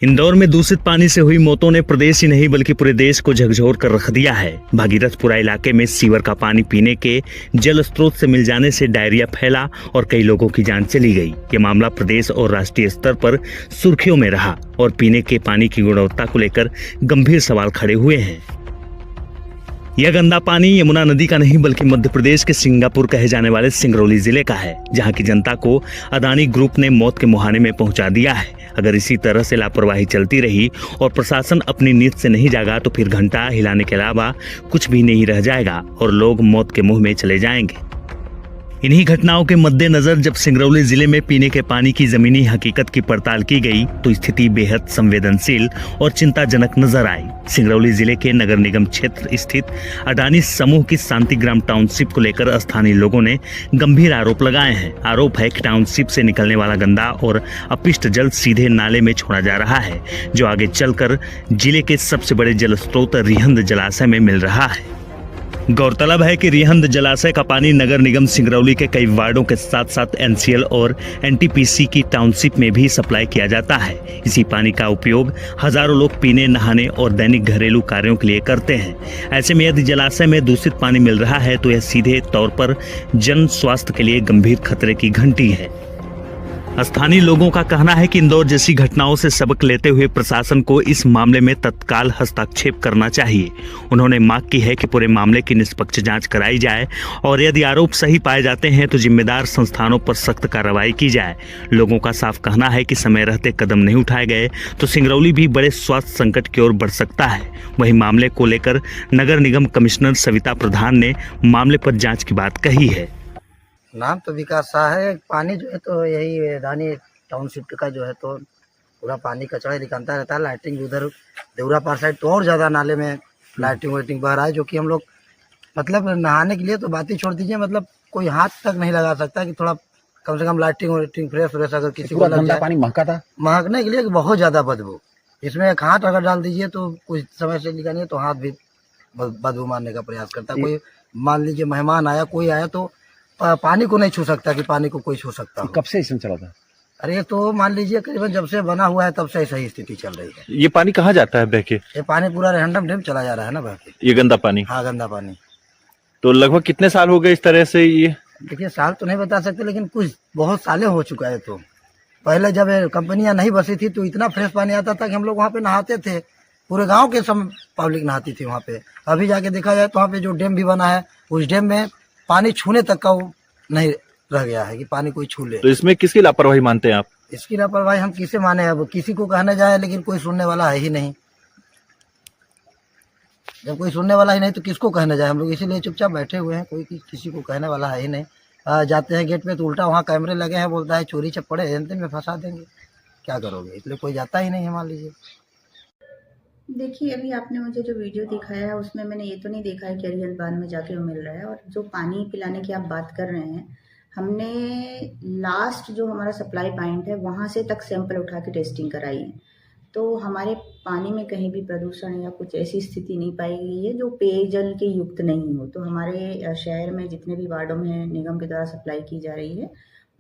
इंदौर में दूषित पानी से हुई मौतों ने प्रदेश ही नहीं बल्कि पूरे देश को झकझोर कर रख दिया है। भागीरथपुरा इलाके में सीवर का पानी पीने के जल स्रोत से मिल जाने से डायरिया फैला और कई लोगों की जान चली गई। ये मामला प्रदेश और राष्ट्रीय स्तर पर सुर्खियों में रहा और पीने के पानी की गुणवत्ता को लेकर गंभीर सवाल खड़े हुए हैं। यह गंदा पानी यमुना नदी का नहीं बल्कि मध्य प्रदेश के सिंगापुर कहे जाने वाले सिंगरौली जिले का है, जहां की जनता को अदानी ग्रुप ने मौत के मुहाने में पहुंचा दिया है। अगर इसी तरह से लापरवाही चलती रही और प्रशासन अपनी नींद से नहीं जागा तो फिर घंटा हिलाने के अलावा कुछ भी नहीं रह जाएगा और लोग मौत के मुंह में चले जाएंगे। इन्हीं घटनाओं के मद्देनजर जब सिंगरौली जिले में पीने के पानी की जमीनी हकीकत की पड़ताल की गई तो स्थिति बेहद संवेदनशील और चिंताजनक नजर आई। सिंगरौली जिले के नगर निगम क्षेत्र स्थित अडानी समूह की शांतिग्राम टाउनशिप को लेकर स्थानीय लोगों ने गंभीर आरोप लगाए हैं। आरोप है कि टाउनशिप से निकलने वाला गंदा और अपशिष्ट जल सीधे नाले में छोड़ा जा रहा है, जो आगे चलकर जिले के सबसे बड़े जल स्रोत रिहंद जलाशय में मिल रहा है। गौरतलब है कि रिहंद जलाशय का पानी नगर निगम सिंगरौली के कई वार्डों के साथ साथ एनसीएल और एनटीपीसी की टाउनशिप में भी सप्लाई किया जाता है। इसी पानी का उपयोग हजारों लोग पीने, नहाने और दैनिक घरेलू कार्यों के लिए करते हैं। ऐसे में यदि जलाशय में दूषित पानी मिल रहा है तो यह सीधे तौर पर जन स्वास्थ्य के लिए गंभीर खतरे की घंटी है। स्थानीय लोगों का कहना है कि इंदौर जैसी घटनाओं से सबक लेते हुए प्रशासन को इस मामले में तत्काल हस्तक्षेप करना चाहिए। उन्होंने मांग की है कि पूरे मामले की निष्पक्ष जांच कराई जाए और यदि आरोप सही पाए जाते हैं तो जिम्मेदार संस्थानों पर सख्त कार्रवाई की जाए। लोगों का साफ कहना है कि समय रहते कदम नहीं उठाए गए तो सिंगरौली भी बड़े स्वास्थ्य संकट की ओर बढ़ सकता है। वहीं मामले को लेकर नगर निगम कमिश्नर सविता प्रधान ने मामले पर जाँच की बात कही है। नाम तो विकास शाह है। पानी जो है तो यही अडानी टाउनशिप का जो है तो पूरा पानी कचरा निकलता रहता है। लाइटिंग उधर देवरा पार साइड तो और ज़्यादा नाले में लाइटिंग वाइटिंग बह रहा है, जो कि हम लोग मतलब नहाने के लिए तो बात ही छोड़ दीजिए, मतलब कोई हाथ तक नहीं लगा सकता कि थोड़ा कम से कम लाइटिंग वाइटिंग फ्रेश व्रेश अगर किसी को लग जाए। पानी महका था, महकने के लिए बहुत ज़्यादा बदबू। इसमें एक हाथ अगर डाल दीजिए तो कुछ समय से निकालिए तो हाथ भी बदबू मारने का प्रयास करता है। कोई मान लीजिए मेहमान आया, कोई आया तो पानी को नहीं छू सकता कि पानी को कोई छू सकता। कब से इसमें चला था? अरे तो मान लीजिए करीबन जब से बना हुआ है तब से सही स्थिति चल रही है। ये पानी कहाँ जाता है बह के? ये पानी पूरा रैंडम डेम चला जा रहा है ना बह के। ये गंदा पानी? हाँ, गंदा पानी। तो लगभग कितने साल हो गए इस तरह से? ये देखिए साल तो नहीं बता सकते, लेकिन कुछ बहुत सालें हो चुका है। तो पहले जब कंपनियां नहीं बसी थी तो इतना फ्रेश पानी आता था कि हम लोग वहाँ पे नहाते थे, पूरे गाँव के सब पब्लिक नहाती थी वहाँ पे। अभी जाके देखा जाए तो वहाँ पे जो डैम भी बना है उस डैम में पानी छूने तक का नहीं रह गया है कि पानी कोई छू ले। तो इसमें किसकी लापरवाही मानते हैं आप? इसकी लापरवाही हम किसे माने? अब किसी को कहने जाए लेकिन कोई सुनने वाला है ही नहीं। जब कोई सुनने वाला ही नहीं तो किसको कहने जाए? हम लोग इसीलिए चुपचाप बैठे हुए हैं, कोई किसी को कहने वाला है ही नहीं। जाते हैं गेट पे तो उल्टा वहाँ कैमरे लगे हैं, बोलता है चोरी चप्पड़े एंते में फंसा देंगे, क्या करोगे? इसलिए कोई जाता ही नहीं है। मान लीजिए देखिए, अभी आपने मुझे जो वीडियो दिखाया है उसमें मैंने ये तो नहीं देखा है कि अरिहंत बांध में जाके वो मिल रहा है। और जो पानी पिलाने की आप बात कर रहे हैं, हमने लास्ट जो हमारा सप्लाई पॉइंट है वहाँ से तक सैंपल उठा के टेस्टिंग कराई है, तो हमारे पानी में कहीं भी प्रदूषण या कुछ ऐसी स्थिति नहीं पाई गई है जो पेयजल के युक्त नहीं हो। तो हमारे शहर में जितने भी वार्डों में निगम के द्वारा सप्लाई की जा रही है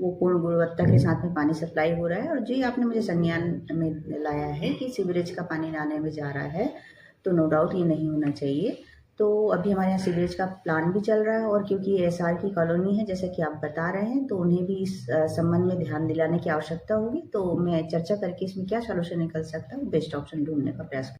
वो पूर्ण गुणवत्ता के साथ में पानी सप्लाई हो रहा है। और जो आपने मुझे संज्ञान में लाया है कि सीवरेज का पानी नाले में जा रहा है, तो नो डाउट ये नहीं होना चाहिए। तो अभी हमारे यहाँ सीवरेज का प्लान भी चल रहा है और क्योंकि एसआर की कॉलोनी है जैसा कि आप बता रहे हैं, तो उन्हें भी इस संबंध में ध्यान दिलाने की आवश्यकता होगी। तो मैं चर्चा करके इसमें क्या सॉल्यूशन निकल सकता है बेस्ट ऑप्शन ढूंढने का प्रयास